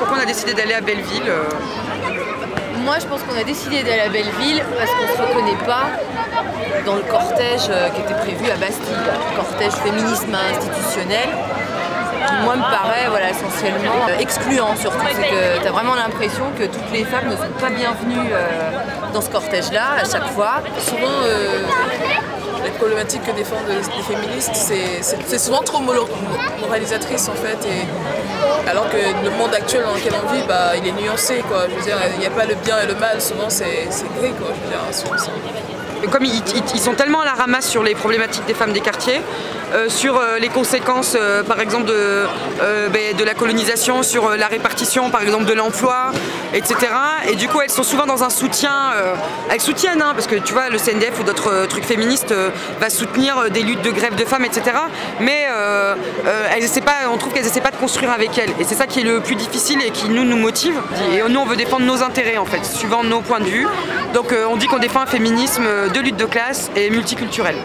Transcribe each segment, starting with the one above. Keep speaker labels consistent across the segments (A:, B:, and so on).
A: pourquoi on a décidé d'aller à Belleville.
B: Moi, je pense qu'on a décidé d'aller à Belleville parce qu'on ne se reconnaît pas dans le cortège qui était prévu à Bastille, le cortège féminisme institutionnel. Qui, moi, me paraît voilà, essentiellement excluant surtout. C'est que tu as vraiment l'impression que toutes les femmes ne sont pas bienvenues dans ce cortège-là à chaque fois.
C: Souvent, les problématiques que défendent les féministes, c'est souvent trop moralisatrice en fait. Et, alors que le monde actuel dans lequel on vit, bah, il est nuancé, quoi. Je veux dire, il n'y a pas le bien et le mal, souvent c'est gris, quoi. Je veux dire, souvent,
A: et comme ils sont tellement à la ramasse sur les problématiques des femmes des quartiers, sur les conséquences par exemple de la colonisation, sur la répartition par exemple de l'emploi, etc. Et du coup elles sont souvent dans un soutien, elles soutiennent, hein, parce que tu vois le CNDF ou d'autres trucs féministes va soutenir des luttes de grève de femmes, etc. Mais elles essaient pas, on trouve qu'elles essaient pas de construire avec elles. Et c'est ça qui est le plus difficile et qui nous motive. Et nous on veut défendre nos intérêts en fait, suivant nos points de vue. Donc on dit qu'on défend un féminisme de lutte de classe et multiculturel.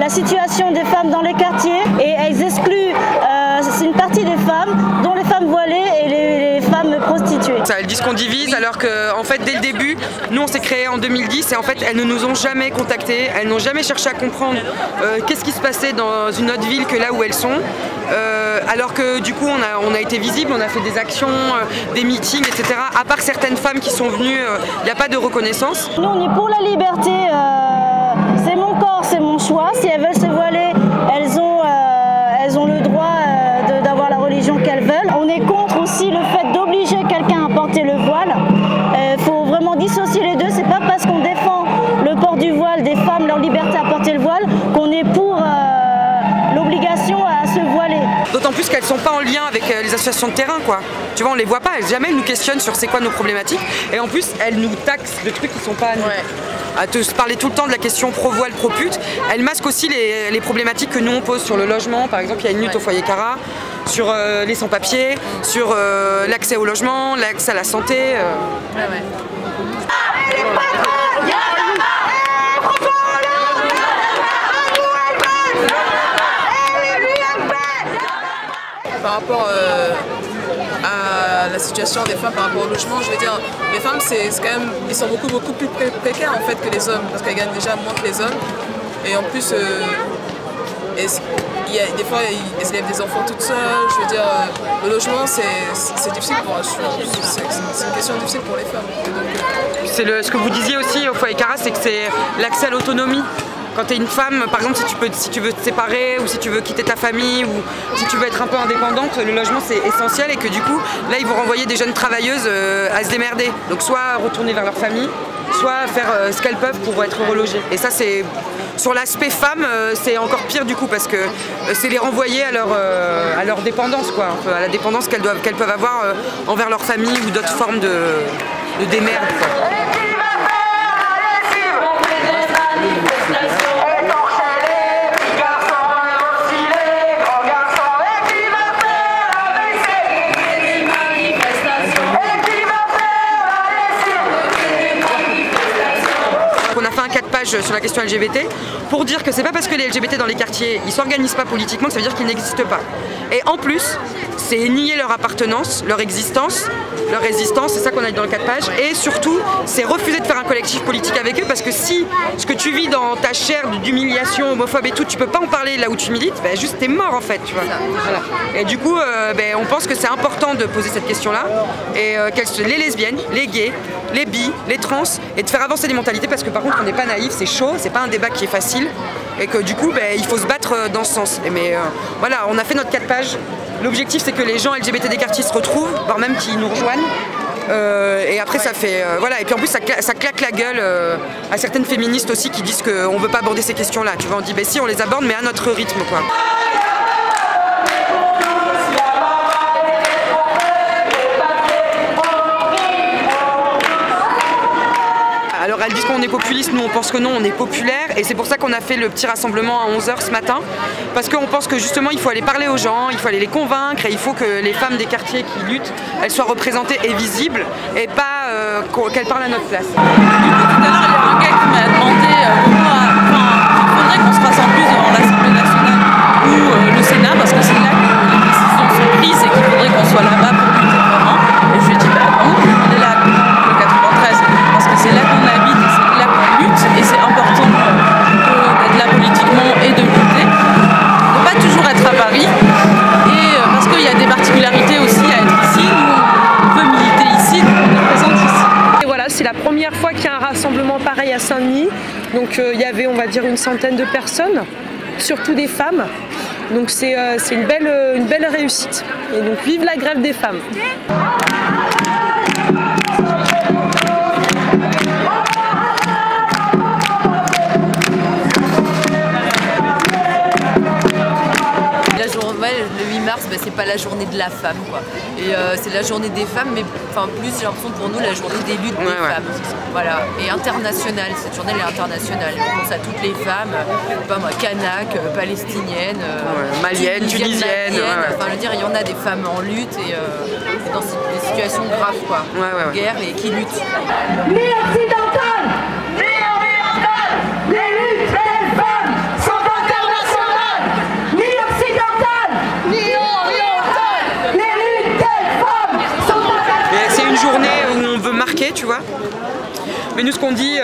D: Situation des femmes dans les quartiers et elles excluent une partie des femmes, dont les femmes voilées et les femmes prostituées.
A: Ça, elles disent qu'on divise alors qu'en fait dès le début, nous on s'est créé en 2010 et en fait elles ne nous ont jamais contactés, elles n'ont jamais cherché à comprendre qu'est-ce qui se passait dans une autre ville que là où elles sont. Alors que du coup on a été visible, on a fait des actions, des meetings, etc. À part certaines femmes qui sont venues, il n'y a pas de reconnaissance.
D: Nous on est pour la liberté, c'est mon corps, c'est mon choix. Si elles veulent se voiler, elles ont le droit d'avoir la religion qu'elles veulent. On est contre aussi le fait d'obliger quelqu'un à porter le voile. Il faut vraiment dissocier les deux. C'est pas parce qu'on défend le port du voile des femmes, leur liberté à porter le voile, qu'on est pour l'obligation à se voiler.
A: D'autant plus qu'elles sont pas en lien avec les associations de terrain, quoi. Tu vois, on les voit pas, jamais elles nous questionnent sur c'est quoi nos problématiques. Et en plus, elles nous taxent de trucs qui sont pas à nous. Ouais. À te parler tout le temps de la question pro-voile, pro-pute, elles masquent aussi les problématiques que nous on pose sur le logement. Par exemple, il y a une lutte au foyer Cara, sur les sans-papiers, sur l'accès au logement, l'accès à la santé.
C: Par rapport à la situation des femmes par rapport au logement, je veux dire, les femmes, c'est quand même, ils sont beaucoup plus précaires en fait que les hommes, parce qu'elles gagnent déjà moins que les hommes. Et en plus, des fois, elles élèvent des enfants toutes seules. Je veux dire, le logement, c'est difficile pour elles. C'est une question difficile pour les femmes.
A: C'est ce que vous disiez aussi au foyer Cara, c'est que c'est l'accès à l'autonomie. Quand tu es une femme, par exemple, si tu veux te séparer ou si tu veux quitter ta famille ou si tu veux être un peu indépendante, le logement c'est essentiel et que du coup, là ils vont renvoyer des jeunes travailleuses à se démerder. Donc soit retourner vers leur famille, soit faire ce qu'elles peuvent pour être relogées. Et ça c'est, sur l'aspect femme, c'est encore pire du coup parce que c'est les renvoyer à leur dépendance, quoi, à la dépendance qu'elles peuvent avoir envers leur famille ou d'autres formes de démerde, quoi. On a fait un 4 pages sur la question LGBT pour dire que c'est pas parce que les LGBT dans les quartiers ils s'organisent pas politiquement que ça veut dire qu'ils n'existent pas. Et en plus, c'est nier leur appartenance, leur existence, leur résistance, c'est ça qu'on a dit dans le 4 pages. Et surtout, c'est refuser de faire un collectif politique avec eux parce que si ce que tu vis dans ta chair d'humiliation, homophobe et tout, tu peux pas en parler là où tu milites, bah, juste t'es mort en fait, tu vois. Voilà. Et du coup, on pense que c'est important de poser cette question-là et les lesbiennes, les gays, les bis, les trans, et de faire avancer les mentalités parce que par contre on n'est pas naïf, c'est chaud, c'est pas un débat qui est facile et que du coup il faut se battre dans ce sens. Mais voilà, on a fait notre 4 pages L'objectif, c'est que les gens LGBT des quartiers se retrouvent, voire même qu'ils nous rejoignent. Et après ça fait voilà, et puis en plus ça claque la gueule à certaines féministes aussi qui disent qu'on veut pas aborder ces questions là, tu vois, on dit si on les aborde mais à notre rythme quoi. Alors elles disent qu'on est populiste, nous on pense que non, on est populaire et c'est pour ça qu'on a fait le petit rassemblement à 11 h ce matin parce qu'on pense que justement il faut aller parler aux gens, il faut aller les convaincre et il faut que les femmes des quartiers qui luttent, elles soient représentées et visibles et pas qu'elles parlent à notre place.
E: Tout à l'heure il y a un gars qui m'a demandé il faudrait qu'on se rassemble plus devant l'Assemblée nationale ou le Sénat parce que c'est là que les décisions sont prises et qu'il faudrait qu'on soit là-bas pour lutter vraiment. Et je lui ai dit non, on est là le 93 parce que c'est là qu'on habite et c'est là qu'on lutte et c'est important d'être là politiquement et de lutter. De pas toujours être à Paris et parce qu'il y a des particularités aussi à être ici. Nous on veut militer ici, donc on est présente ici.
F: Et voilà, c'est la première fois qu'il y a un rassemblement pareil à Saint-Denis. Donc il y avait on va dire une centaine de personnes, surtout des femmes. Donc c'est une belle réussite. Et donc vive la grève des femmes.
B: Le 8 mars, c'est pas la journée de la femme, quoi. Et c'est la journée des femmes, mais enfin plus j'ai l'impression pour nous la journée des luttes des femmes. Voilà. Et internationale, cette journée elle est internationale. On pense à toutes les femmes, pas moi, kanak, palestiniennes,
A: maliennes, tunisiennes.
B: Enfin, je veux dire, il y en a des femmes en lutte et dans des situations graves, quoi. Guerre et qui luttent.
G: Ni occidentale, ni orientale, les luttes des femmes sont internationales. Ni occidentale, ni orientale, les luttes des femmes sont internationales.
A: C'est une journée où on veut marquer, tu vois. Mais nous ce qu'on dit,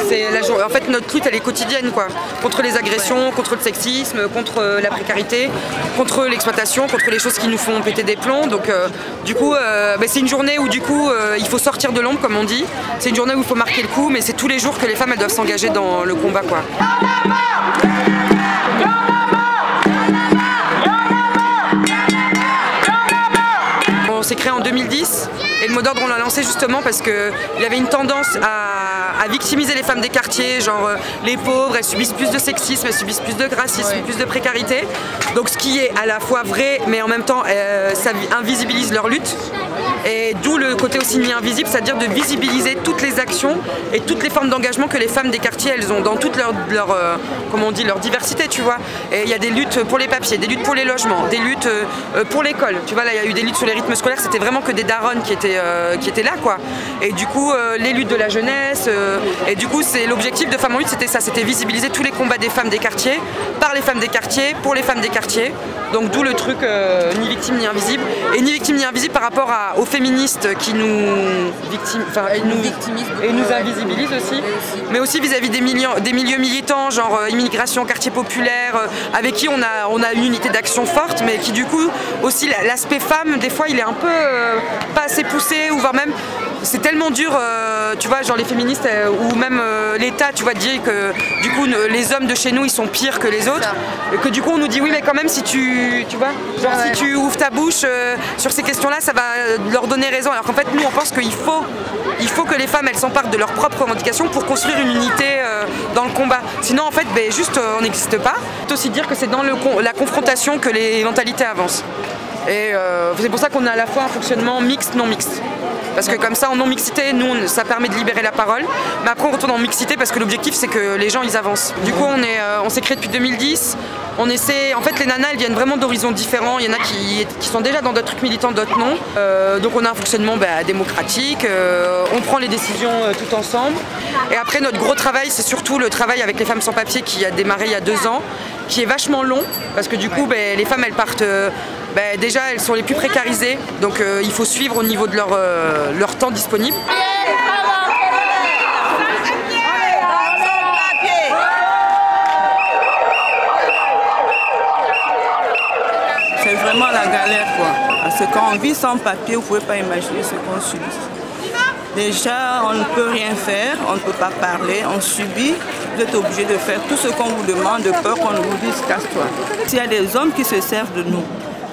A: c'est la journée. En fait notre lutte elle est quotidienne quoi. Contre les agressions, contre le sexisme, contre la précarité, contre l'exploitation, contre les choses qui nous font péter des plombs. Donc du coup c'est une journée où du coup il faut sortir de l'ombre comme on dit. C'est une journée où il faut marquer le coup, mais c'est tous les jours que les femmes elles doivent s'engager dans le combat quoi. On s'est créé en 2010 et le mot d'ordre on l'a lancé justement parce qu'il y avait une tendance à victimiser les femmes des quartiers, genre les pauvres, elles subissent plus de sexisme, elles subissent plus de racisme, plus de précarité. Donc ce qui est à la fois vrai mais en même temps ça invisibilise leur lutte. Et d'où le côté aussi mis invisible, c'est-à-dire de visibiliser toutes les actions et toutes les formes d'engagement que les femmes des quartiers elles ont dans toute comment on dit, leur diversité, tu vois. Et il y a des luttes pour les papiers, des luttes pour les logements, des luttes pour l'école. Tu vois, là il y a eu des luttes sur les rythmes scolaires, c'était vraiment que des daronnes qui étaient là, quoi. Et du coup, les luttes de la jeunesse, et du coup, l'objectif de Femmes en lutte, c'était ça, c'était visibiliser tous les combats des femmes des quartiers, par les femmes des quartiers, pour les femmes des quartiers. Donc d'où le truc ni victime ni invisible. Et ni victime ni invisible par rapport aux féministes qui nous nous invisibilisent aussi. Mais aussi vis-à-vis des milieux militants, genre immigration, quartier populaire, avec qui on a une unité d'action forte, mais qui du coup aussi l'aspect femme, des fois il est un peu pas assez poussé, ou voire même c'est tellement dur, tu vois, genre les féministes ou même l'État, tu vois, dire que du coup les hommes de chez nous ils sont pires que les autres, et que du coup on nous dit oui mais quand même si tu vois, genre si tu ouvres ta bouche sur ces questions-là ça va leur donner raison, alors qu'en fait nous on pense qu'il faut que les femmes elles s'emparent de leurs propres revendications pour construire une unité dans le combat. Sinon en fait juste on n'existe pas. Il faut aussi dire que c'est dans la confrontation que les mentalités avancent. Et c'est pour ça qu'on a à la fois un fonctionnement mixte, non mixte. Parce que comme ça, en non-mixité, nous, ça permet de libérer la parole. Mais après, on retourne en mixité parce que l'objectif, c'est que les gens, ils avancent. Du coup, on s'est créé depuis 2010. On essaie, en fait, les nanas, elles viennent vraiment d'horizons différents. Il y en a qui sont déjà dans d'autres trucs militants, d'autres non. Donc, on a un fonctionnement démocratique. On prend les décisions tout ensemble. Et après, notre gros travail, c'est surtout le travail avec les femmes sans papier qui a démarré il y a 2 ans, qui est vachement long. Parce que du coup, les femmes, elles partent... déjà elles sont les plus précarisées, donc il faut suivre au niveau de leur temps disponible.
H: C'est vraiment la galère quoi, parce que quand on vit sans papier, vous ne pouvez pas imaginer ce qu'on subit. Déjà, on ne peut rien faire, on ne peut pas parler, on subit. Vous êtes obligé de faire tout ce qu'on vous demande de peur qu'on vous dise casse-toi. S'il y a des hommes qui se servent de nous,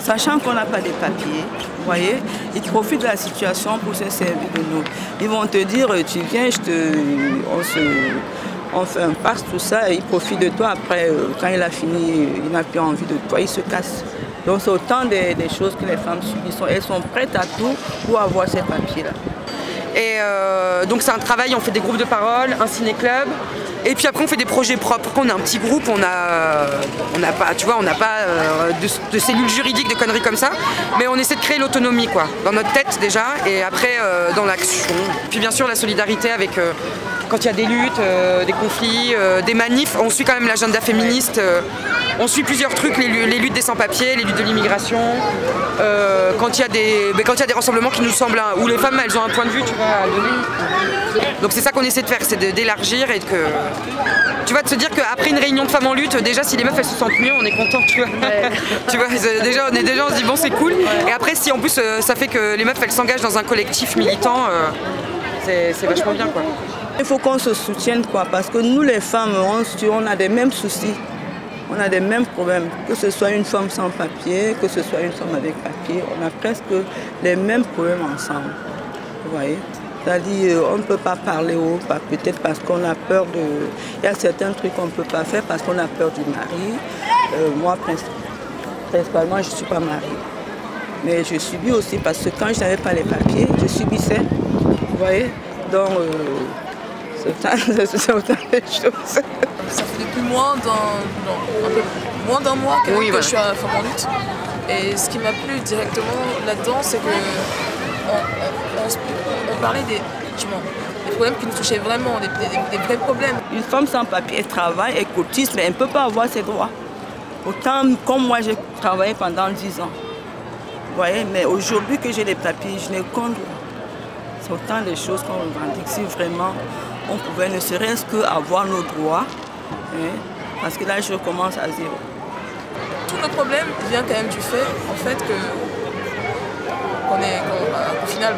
H: sachant qu'on n'a pas de papiers, vous voyez, ils profitent de la situation pour se servir de nous. Ils vont te dire, tu viens, on fait un passe, tout ça, et ils profitent de toi. Après, quand il a fini, il n'a plus envie de toi, il se casse. Donc c'est autant des choses que les femmes subissent. Elles sont prêtes à tout pour avoir ces papiers-là.
A: Et donc c'est un travail, on fait des groupes de parole, un ciné-club. Et puis après on fait des projets propres. Quand on a un petit groupe, on n'a pas, tu vois, on n'a pas de cellules juridiques, de conneries comme ça. Mais on essaie de créer l'autonomie, quoi, dans notre tête déjà, et après dans l'action. Puis bien sûr la solidarité avec quand il y a des luttes, des conflits, des manifs. On suit quand même l'agenda féministe. On suit plusieurs trucs, les luttes des sans-papiers, les luttes de l'immigration. Quand il y a des rassemblements qui nous semblent, où les femmes elles ont un point de vue, tu vois, à donner. Donc c'est ça qu'on essaie de faire, c'est d'élargir et de se dire qu'après une réunion de femmes en lutte, déjà si les meufs elles se sentent mieux, on est content, tu vois. Ouais. Tu vois, déjà on se dit bon c'est cool. Ouais. Et après si en plus ça fait que les meufs elles s'engagent dans un collectif militant, c'est vachement bien, quoi.
H: Il faut qu'on se soutienne, quoi, parce que nous les femmes, on a des mêmes soucis. On a des mêmes problèmes, que ce soit une femme sans papier, que ce soit une femme avec papier, on a presque les mêmes problèmes ensemble. Vous voyez? C'est-à-dire, on ne peut pas parler haut, peut-être parce qu'on a peur de... Il y a certains trucs qu'on ne peut pas faire parce qu'on a peur du mari. Moi, principalement, je ne suis pas mariée. Mais je subis aussi parce que quand je n'avais pas les papiers, je subissais. Vous voyez? Donc, c'est autant de choses.
C: Ça fait depuis moins d'un mois que je suis à Femmes en lutte. Et ce qui m'a plu directement là-dedans, c'est que on parlait des problèmes qui nous touchaient vraiment, des vrais problèmes.
H: Une femme sans papier, elle travaille, elle cotise, mais elle ne peut pas avoir ses droits. Autant comme moi, j'ai travaillé pendant 10 ans. Vous voyez, mais aujourd'hui que j'ai les papiers, je n'ai qu'un droit. C'est autant de choses qu'on revendique. Si vraiment on pouvait ne serait-ce qu'avoir nos droits, hein, parce que là, je recommence à zéro.
C: Tout le problème vient quand même du fait, en fait, qu'au final,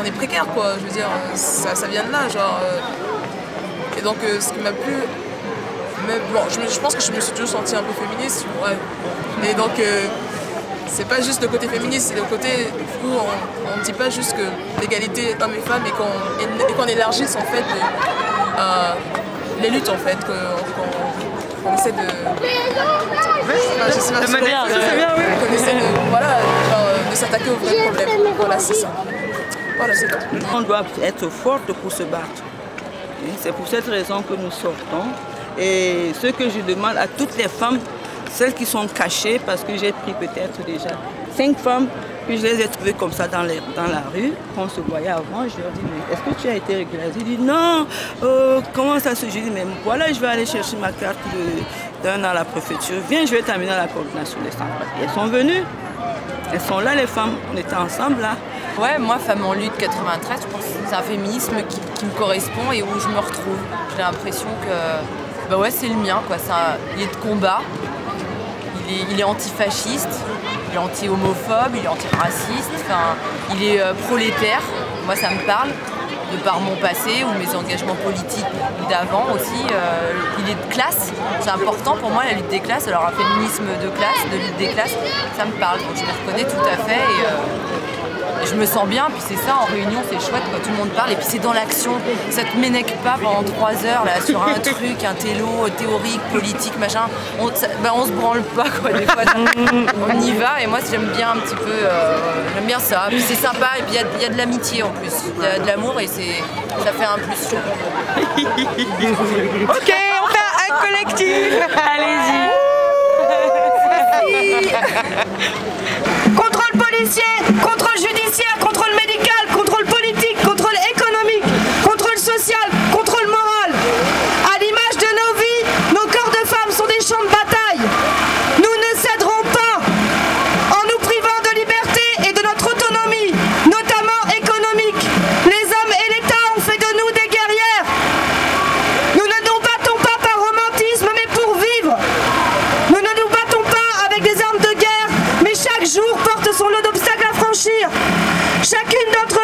C: on est précaire, quoi. Je veux dire, ça vient de là, genre. Et donc, ce qui m'a plu, bon, je pense que je me suis toujours sentie un peu féministe, ouais. Et donc, c'est pas juste le côté féministe, c'est le côté où on ne dit pas juste que l'égalité hommes et femmes et qu'on élargisse en fait les luttes, en fait, qu'on essaie de... Qu'on essaie de s'attaquer aux vrais problèmes. Voilà, c'est ça. Voilà, c'est tout.
H: On doit être forte pour se battre. C'est pour cette raison que nous sortons. Et ce que je demande à toutes les femmes, celles qui sont cachées, parce que j'ai pris peut-être déjà 5 femmes, puis je les ai trouvées comme ça dans la rue, qu'on se voyait avant, je leur dis, mais est-ce que tu as été régularisée? Ils disent, non, comment ça se... Je dis, mais voilà, je vais aller chercher ma carte d'un an à la préfecture, viens, je vais t'amener à la coordination des sans-papiers. Elles sont venues, elles sont là les femmes, on était ensemble là.
B: Ouais, moi, Femmes en lutte 93, je pense que c'est un féminisme qui me correspond et où je me retrouve. J'ai l'impression que, bah ouais, c'est le mien, quoi. Il est de combat. Il est antifasciste, il est anti-homophobe, il est antiraciste, enfin, il est prolétaire. Moi, ça me parle, de par mon passé ou mes engagements politiques d'avant aussi. Il est de classe, c'est important pour moi, la lutte des classes. Alors, un féminisme de classe, de lutte des classes, ça me parle. Donc, je me reconnais tout à fait et je me sens bien. Puis c'est ça, en réunion, c'est chouette quand tout le monde parle. Et puis c'est dans l'action, ça te ménèque pas pendant 3 heures là, sur un truc, un télo théorique, politique, machin. On se branle pas, quoi, des fois. On y va et moi j'aime bien un petit peu, j'aime bien ça. Puis c'est sympa et puis il y a de l'amitié en plus. Il y a de l'amour et ça fait un plus.
A: Ok, on fait un collectif.
E: Allez-y.
G: Contrôle policier, contrôle judiciaire, contrôle médical, contrôle politique, contrôle économique, contrôle social, contrôle moral. À l'image de nos vies, nos corps de femmes sont des champs de bataille. Nous ne céderons pas en nous privant de liberté et de notre autonomie, notamment économique. Les hommes et l'État ont fait de nous des guerrières. Nous ne nous battons pas par romantisme, mais pour vivre. Nous ne nous battons pas avec des armes de guerre, mais chaque jour porte son lot d'obstacles à franchir. Chacune d'entre